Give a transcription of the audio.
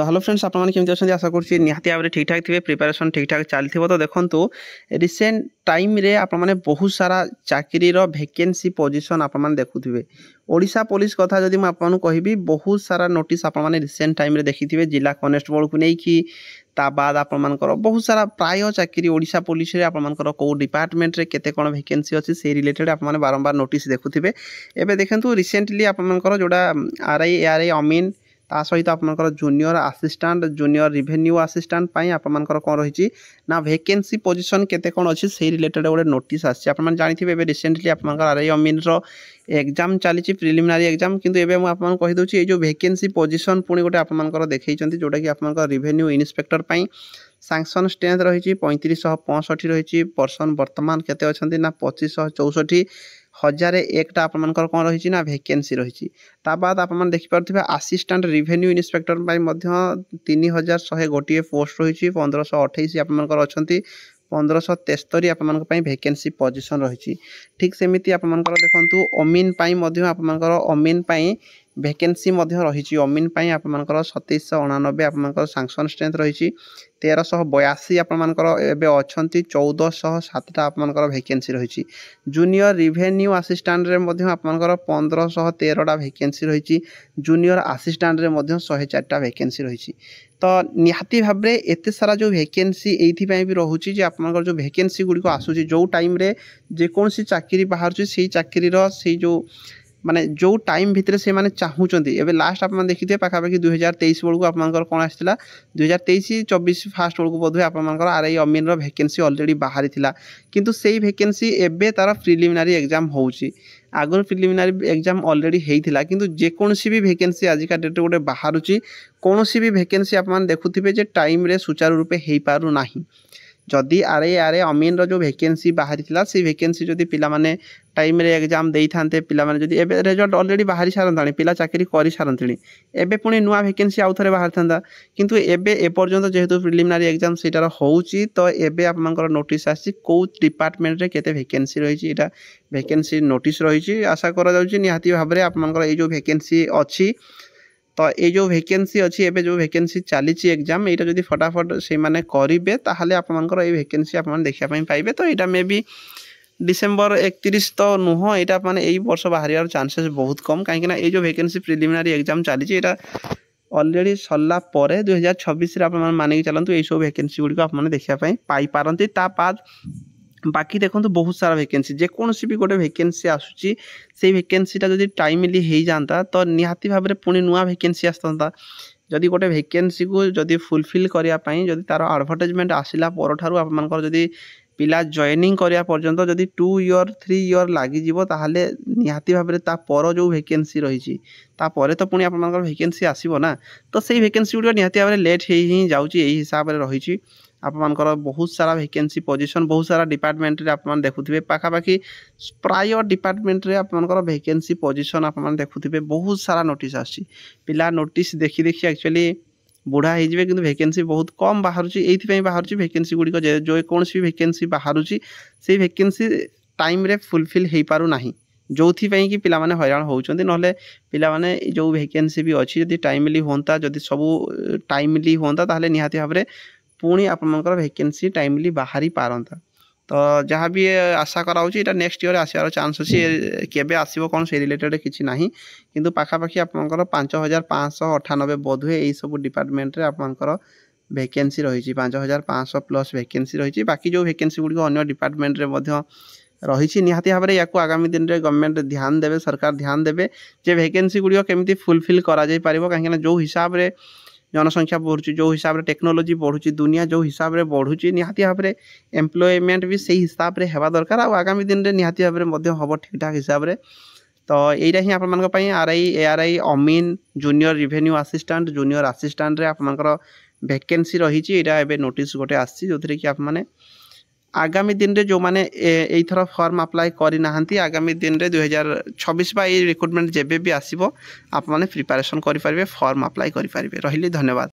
तो hello friends आपने केमती अच्छा आशा करुँच निहाती भाव में ठीक ठाक थे प्रिपेरेसन ठीक ठाक चलती तो देखो रिसेंट टाइम रे आपने बहुत सारा चाकरी वैकेंसी पोजीशन आपने देखुए ओडिशा पुलिस कथा जदि मुझे कहबी बहुत सारा नोटिस आपने रिसेंट टाइम रे देखी जिला कनेस्टेबल को लेकिन ता बाद आपर बहुत सारा प्राय चाकरी ओडिशा पुलिस रे आपर कौ डिपार्टमेंट रे केते कोन वैकेंसी अच्छी से रिलेटेड आपने बारंबार नोटिस देखुए एवं देखु रिसेंटली आपर जोड़ा आरआई अमीन ता सहित आपनकर junior assistant junior revenue assistant पाई आपनकर कौन रही ना वैकेंसी पोजीशन केते कोन अछि से रिलेटेड गोटे नोटिस आछि आपन जानिथिबे एबे रिसेंटली आपनकर आरआई अमीन रो एग्जाम चली प्रिलिमिनारी एग्जाम किंतु एबे मु आपन कहि दोछि ए जो वैकेंसी पोजीशन पुनी गोटे आपनकर देखैचंती जोटा कि आपनकर रिवेन्यू इन्स्पेक्टर पाई सैंक्शन स्ट्रेंथ रही 3565 रही पर्सन वर्तमान केते अछंती ना 2564 हजार एकटा आपनकर कौन रही ना वैकेंसी रही बाद आप देखिपे असिस्टेंट रिवेन्यू इन्स्पेक्टर 3101 गोटे पोस्ट रही 1528 आपर अच्छा 1573 आपर वैकेंसी पोजीशन रही ठीक सेमती आपर देखूँ अमीन आपर अमीन वैकेंसी रही अमीन आपर 2799 आपर सैंक्शन स्ट्रेंथ रही 1382 आपर अच्छा 1407 आपर वैकेंसी रही जूनियर रिवेन्यू असिस्टेंट रे आपर 1513 वैकेंसी रही जूनियर असिस्टेंट रे 104 वैकेंसी रही तो निहाती भाव में एत सारा जो वैकेंसी ये भी रोचे जे आपर जो वैकेंसी गुड़िक आसूँ जो टाइम रे जेकोसी चाकरी बाहर से चाकरी से जो माने जो टाइम भितर से माने चाहूचंती एबे लास्ट आप देखिए पाखापाखि 2023 बेलू आपर कौन आसाला 2023-24 फास्ट बेलू बोधे आपर आरआई अमीन वैकेंसी ऑलरेडी बाहरी थिला किंतु सेही वैकेंसी एबे तार प्रिलिमिनारी एग्जाम होउची आगर प्रिलिमिनारी एग्जाम ऑलरेडी होता किंतु जेकोसी भी वैकेंसी आजिका डेट गोटे बाहर कौन भी वैकेंसी आप देखुए जे टाइम रे सुचारू रूपे हो पारु नाही जदि आरआई अमीन जो वैकेंसी बाहरी थिला से वैकेंसी जदि पिला माने टाइम रे एग्जाम देई थांते पिला माने जदि एबे रिजल्ट ऑलरेडी बाहरी सारंताणी पिला चाकरी करि सारंतणी एबे पुणी नुआ वैकेंसी आउ थरे बाहर थांदा किंतु एबे ए पर्यंत जेहेतु प्रिलिमिनारी एग्जाम सेटार होउची तो एबे आपनकर नोटिस आसी को डिपार्टमेंट रे केते वैकेंसी रहिची एटा वैकेंसी नोटिस रहिची आशा करा जाउची निहाती भाबरे आपनकर ए जो वैकेंसी अछि तो ये जो वैकेंसी अच्छी एबे जो वैकेंसी चली एग्जाम यहाँ जब फटाफट से माने करेंगे ताहले आपर ये वैकेंसी आप देखा पाइबे तो यहाँ मे बी डिसेम्बर 31 तो नुह यहाँ माने यही वर्ष बाहर चांसेस बहुत कम कहीं ये जो वैकेंसी प्रिलिमिनारी एग्जाम चली यहाँ ऑलरेडी सरला 2026 मानिक चलतु यही सब वैकेंसी गुड़िक आप देखा पारती बाद बाकी देखो बहुत सारा वैकेंसी जेकोसी भी गोटे वैकेंसी आसूची से वैकेंसीटा जब टाइमली हो जाता तो निहाती भाव में पुणी नुआ वैकेंसी आसता जदि गोटे वैकेंसी को जदि फुलफिल करने जदि तार एडवर्टाइजमेंट आसला पर आपर जदि पिला जॉइनिंग करिया पर्यंत जदि 2 ईयर 3 ईयर लगिज ताहले निहाती भाव में पर जो वैकेंसी रही तापर तो पुणी आपर वैकेंसी आसो ना तो सही वैकेंसी गुड़ निहाती भाव में लेट ही जाऊँगी यही हिसाब से रही आपर बहुत सारा वैकेंसी पोजीशन बहुत सारा डिपार्टमेंट रे आप देखुए पाखापाखि प्राय डिपार्टमेंट रे आपर वैकेंसी पोजीशन आप देखुए बहुत सारा नोटिस आसी पिला नोटिस देखी देखी एक्चुअली बुढ़ा हो कि वैकेंसी बहुत कम बाहर ये बाहर वैकेंसी गुड़िक जो कौन भी वैकेंसी बाहर से वैकेंसी टाइम रे फुलफिल हो पारु नाही जो कि पिला माने हैरान होउचंती नहले पिला माने जो वैकेंसी भी अच्छी जदि टाइमली होता जदि सब टाइमली होता ताहले निहाती भाव में पुणी आपर वैकेंसी टाइमली बाहरी पारंता तो जहाँ भी आशा करा नेक्स्ट ईयर आसार चान्स अच्छी केबे आसीबो कौन से रिलेटेड किसी ना किंतु पाखापाखि आपर 5598 बोधे यही सब डिपार्टमेंट रे आपर वैकेंसी रही 5500 प्लस वैकेंसी रही बाकी जो वैकेंसी गुड़िक अन्य डिपार्टमेंट रे रही निहाती भाव में या आगामी दिन में गवर्नमेंट ध्यान देवे सरकार ध्यान देवे जे वैकेंसी गुड़िक केमती फुलफिल करा जाय पारिबो कहीं जो हिसाब से जनसंख्या बढ़ुची जो हिसाब से टेक्नोलोजी बढ़ुची दुनिया जो हिसाब से बढ़ुची निहाती भाव में एम्प्लॉयमेंट भी सही हिसाब से हेबा दरकार और आगामी दिन में निहाती भाव में हम ठीक ठाक हिसाब से तो यहीटा ही आप आरआई अमीन junior revenue assistant junior assistant रे आपर वैकेंसी रही एबे नोटिस गोटे आसी जो कि आप माने आगामी दिन में जो मैंने यथर फॉर्म अप्लाई करना आगामी दिन में 2026 रिक्रुटमेंट जेबे भी आसो आप प्रिपरेशन करेंगे फॉर्म अप्लाई करेंगे रही धन्यवाद।